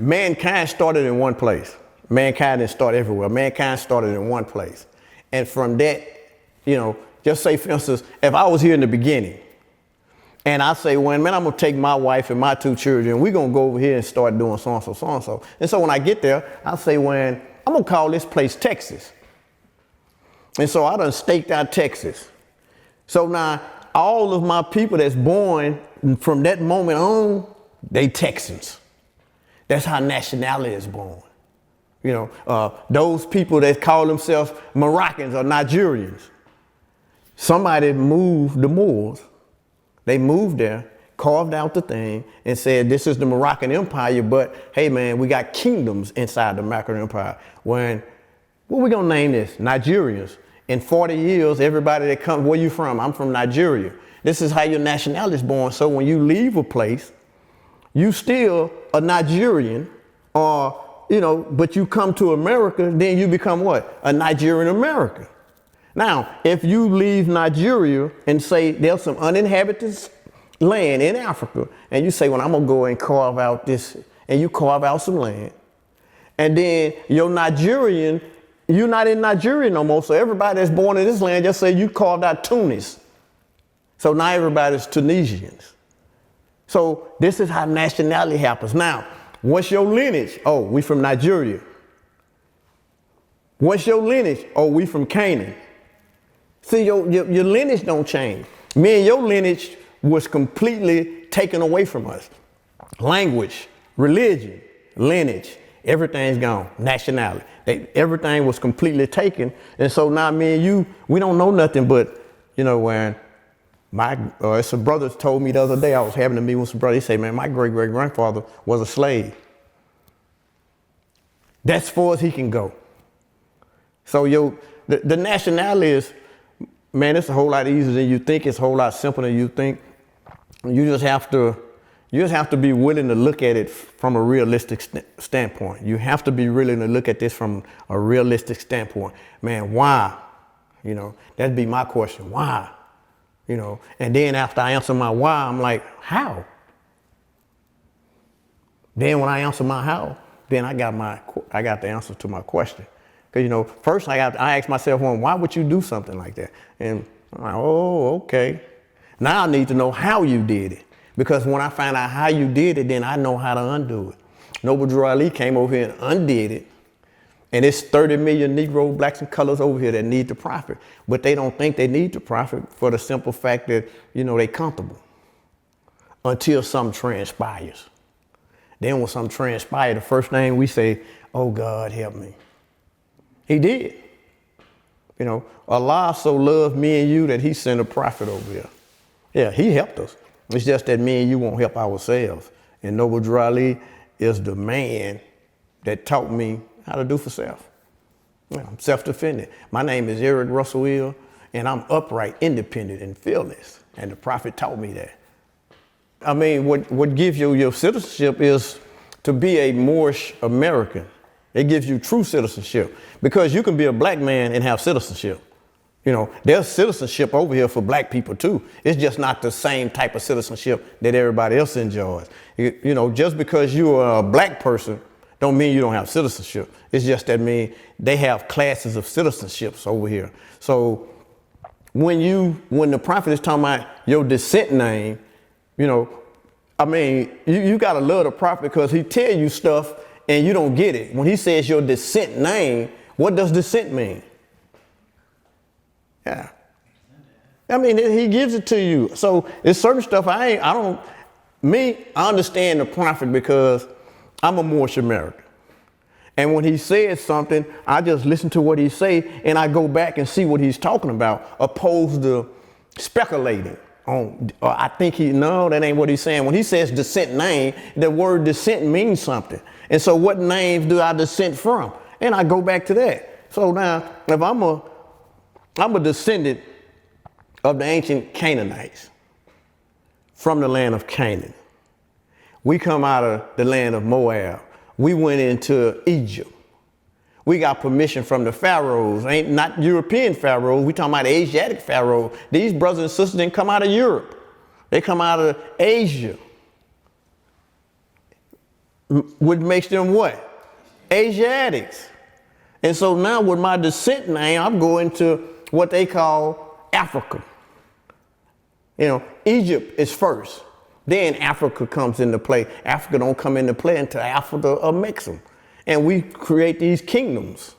mankind started in one place. Mankind didn't start everywhere. Mankind started in one place. And from that, just say, for instance, if I was here in the beginning, and I say, well, man, I'm going to take my wife and my 2 children, we're going to go over here and start doing so-and-so, so-and-so. And so when I get there, I say, I'm going to call this place Texas. And so I done staked out Texas. So now all of my people that's born from that moment on, they Texans. That's how nationality is born. Those people that call themselves Moroccans or Nigerians, somebody moved the Moors. They moved there, carved out the thing, and said, this is the Moroccan Empire, but hey, man, we got kingdoms inside the Moroccan Empire. What we gonna name this? Nigerians. In 40 years, everybody that comes, where you from? I'm from Nigeria. This is how your nationality is born. So when you leave a place, you still a Nigerian, but you come to America, then you become what? A Nigerian American. Now, if you leave Nigeria and say there's some uninhabited land in Africa, and you say, well, I'm going to go and carve out this, and you carve out some land, and then you're not in Nigeria no more, so everybody that's born in this land, just say you carved out Tunis. So now everybody's Tunisians. So this is how nationality happens. Now, what's your lineage? Oh, we from Nigeria. What's your lineage? Oh, we from Canaan. See, your lineage don't change. Me and your lineage was completely taken away from us. Language, religion, lineage, everything's gone. Nationality. Everything was completely taken. And so now me and you, we don't know nothing but, when some brothers told me the other day, I was having a meeting with some brothers, they say, man, my great-great-grandfather was a slave. That's as far as he can go. So the nationality is, man, it's a whole lot easier than you think. It's a whole lot simpler than you think. You just have to be willing to look at it from a realistic standpoint. You have to be willing to look at this from a realistic standpoint. Man, why? That'd be my question. Why? And then after I answer my why, I'm like, how? Then when I answer my how, then I got the answer to my question. Because, first I ask myself, why would you do something like that? And I'm like, oh, okay. Now I need to know how you did it. Because when I find out how you did it, then I know how to undo it. Noble Drew Ali came over here and undid it. And it's 30 million Negro, blacks, and colors over here that need to profit. But they don't think they need to profit for the simple fact that, they're comfortable. Until something transpires. Then when something transpires, the first thing we say, oh, God, help me. He did. Allah so loved me and you that he sent a prophet over here. Yeah, he helped us. It's just that me and you won't help ourselves. And Noble Drew Ali is the man that taught me how to do for self. I'm self-defended. My name is Eric Russell Hill, and I'm upright, independent, and fearless. And the prophet taught me that. I mean, what gives you your citizenship is to be a Moorish American. It gives you true citizenship, because you can be a black man and have citizenship. There's citizenship over here for black people too. It's just not the same type of citizenship that everybody else enjoys. Just because you are a black person don't mean you don't have citizenship. It's just that they have classes of citizenships over here. So when the prophet is talking about your descent name, you gotta love the prophet, because he tell you stuff and you don't get it. When he says your descent name, what does descent mean? Yeah. He gives it to you. So it's certain stuff I understand the prophet because I'm a Moorish American. And when he says something, I just listen to what he say and I go back and see what he's talking about, opposed to speculating on, I think that ain't what he's saying. When he says descent name, the word descent means something. And so what names do I descend from? And I go back to that. So now, if I'm a descendant of the ancient Canaanites from the land of Canaan. We come out of the land of Moab. We went into Egypt. We got permission from the pharaohs, ain't not European pharaohs. We talking about Asiatic pharaohs. These brothers and sisters didn't come out of Europe. They come out of Asia. which makes them what? Asiatics. And so now with my descent name, I'm going to what they call Africa. You know, Egypt is first. Then Africa comes into play. Africa don't come into play until after the Amexem. And we create these kingdoms.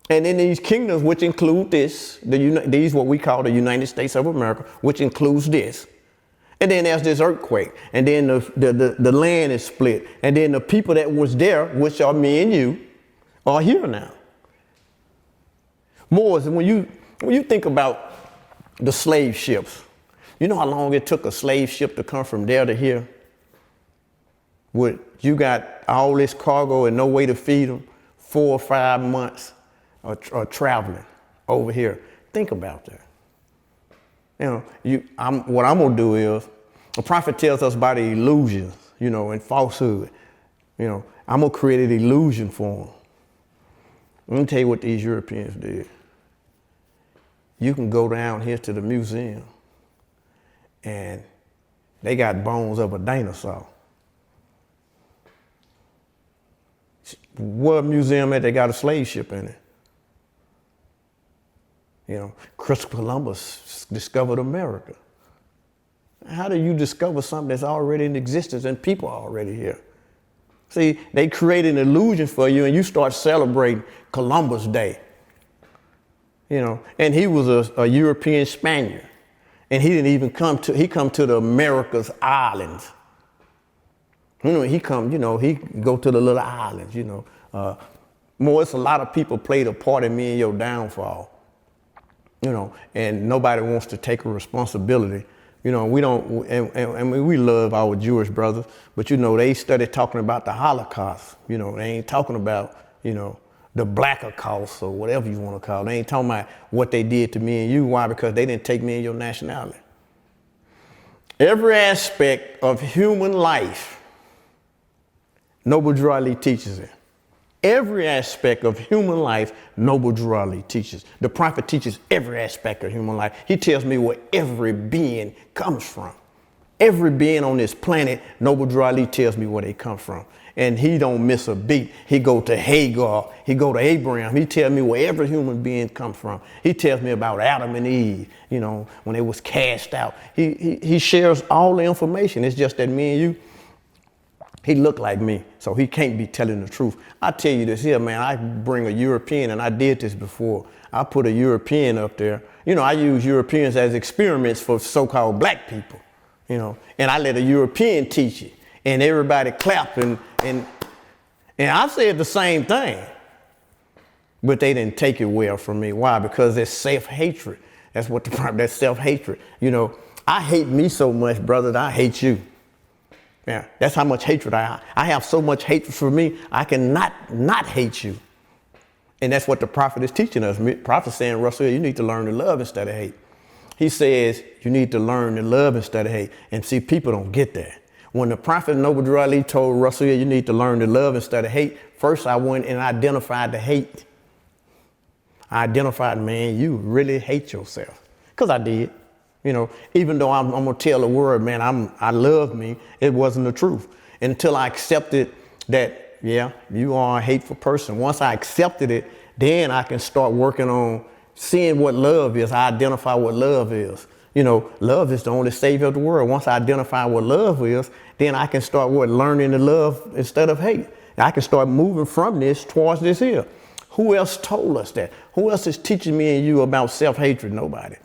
And in these kingdoms, which include these what we call the United States of America, which includes this. And then there's this earthquake. And then the land is split. And then the people that was there, which are me and you, are here now. More, when you think about the slave ships, you know how long it took a slave ship to come from there to here? You got all this cargo and no way to feed them, 4 or 5 months of traveling over here. Think about that. You know, what I'm gonna do is, the prophet tells us about the illusions, you know, and falsehood. You know, I'm gonna create an illusion for them. Let me tell you what these Europeans did. You can go down here to the museum and they got bones of a dinosaur. What museum at they got a slave ship in it? You know, Christopher Columbus discovered America. How do you discover something that's already in existence and people are already here? See, they create an illusion for you and you start celebrating Columbus Day. You know, and he was a European Spaniard. And he didn't even come to the Americas islands. You know, he go to the little islands, you know. It's a lot of people played a part in me and your downfall. You know, and nobody wants to take a responsibility. You know, we don't, and we love our Jewish brothers, but you know, they started talking about the Holocaust. You know, they ain't talking about, you know, the Blackacost or whatever you want to call it. They ain't talking about what they did to me and you. Why? Because they didn't take me and your nationality. Every aspect of human life, Noble Drew Ali teaches it. Every aspect of human life, Noble Drew Ali teaches. The prophet teaches every aspect of human life. He tells me where every being comes from. Every being on this planet, Noble Drew Ali tells me where they come from. And he don't miss a beat. He go to Hagar, he go to Abraham. He tells me where every human being comes from. He tells me about Adam and Eve, you know, when they was cast out. He shares all the information. It's just that me and you, he looked like me, so he can't be telling the truth. I tell you this here, man, I bring a European, and I did this before. I put a European up there. You know, I use Europeans as experiments for so-called black people, you know, and I let a European teach it. And everybody clapped and I said the same thing, but they didn't take it well from me. Why? Because it's self-hatred. That's what the problem. That's self-hatred. You know, I hate me so much, brother, that I hate you. Yeah, that's how much hatred I have. So much hatred for me, I cannot not hate you. And that's what the prophet is teaching us. The prophet saying, Russell, you need to learn to love instead of hate. He says you need to learn to love instead of hate. And see, people don't get that. When the prophet Noble Drew Ali told Russell, you need to learn to love instead of hate, first I went and identified the hate. I identified, man, you really hate yourself. Because I did. You know, even though I'm going to tell the world, man, I love me, it wasn't the truth. Until I accepted that, yeah, you are a hateful person. Once I accepted it, then I can start working on seeing what love is. I identify what love is. You know, love is the only savior of the world. Once I identify what love is, then I can start learning to love instead of hate. I can start moving from this towards this here. Who else told us that? Who else is teaching me and you about self-hatred? Nobody.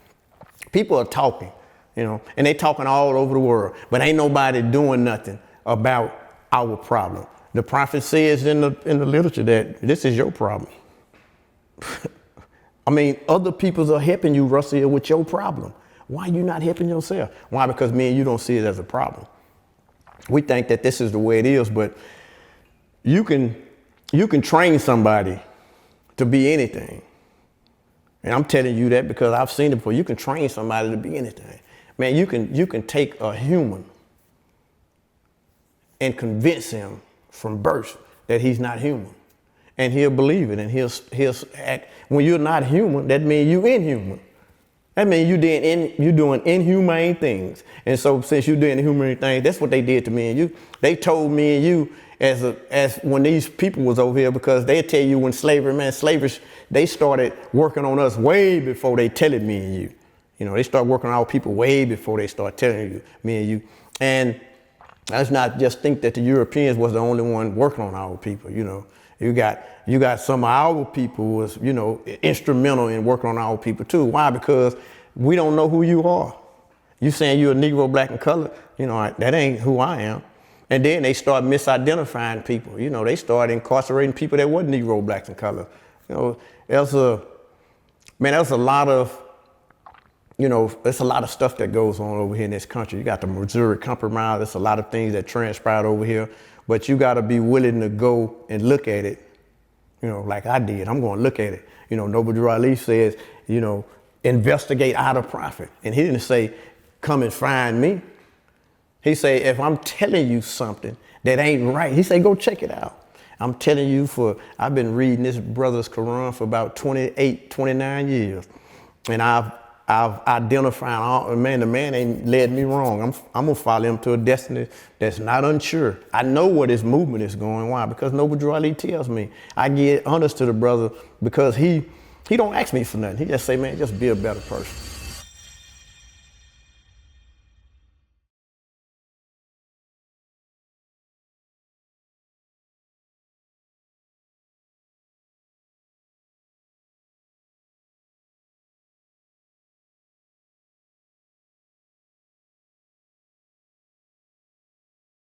People are talking, you know, and they talking all over the world, but ain't nobody doing nothing about our problem. The prophet says in the literature that this is your problem. I mean, other people are helping you, Russell, with your problem. Why are you not helping yourself? Why? Because me and you don't see it as a problem. We think that this is the way it is, but you can train somebody to be anything. And I'm telling you that because I've seen it before. You can train somebody to be anything. Man, you can take a human and convince him from birth that he's not human. And he'll believe it, and he'll act. When you're not human, that means you're inhuman. That means you're doing inhumane things. And so since you're doing inhumane things, that's what they did to me and you. They told me and you as when these people was over here, because they tell you when slavery, they started working on us way before they tell it me and you. You know, they start working on our people way before they start telling you, me and you. And let's not just think that the Europeans was the only one working on our people, you know. You got some of our people was, you know, instrumental in working on our people too. Why? Because we don't know who you are. You saying you're a Negro, black, and colored, you know, that ain't who I am. And then they start misidentifying people. You know, they start incarcerating people that wasn't Negro, blacks, and colored. You know, there's a lot of, you know, there's a lot of stuff that goes on over here in this country. You got the Missouri Compromise. There's a lot of things that transpired over here. But you got to be willing to go and look at it, you know, like I did. I'm going to look at it. You know, Noble Drew Ali says, you know, investigate out of profit. And he didn't say, come and find me. He said, if I'm telling you something that ain't right, he said, go check it out. I'm telling you I've been reading this brother's Quran for about 28, 29 years. And I've identified, the man ain't led me wrong. I'm gonna follow him to a destiny that's not unsure. I know where this movement is going. Why? Because Noble Drew Ali tells me. I get honest to the brother because he don't ask me for nothing. He just say, man, just be a better person.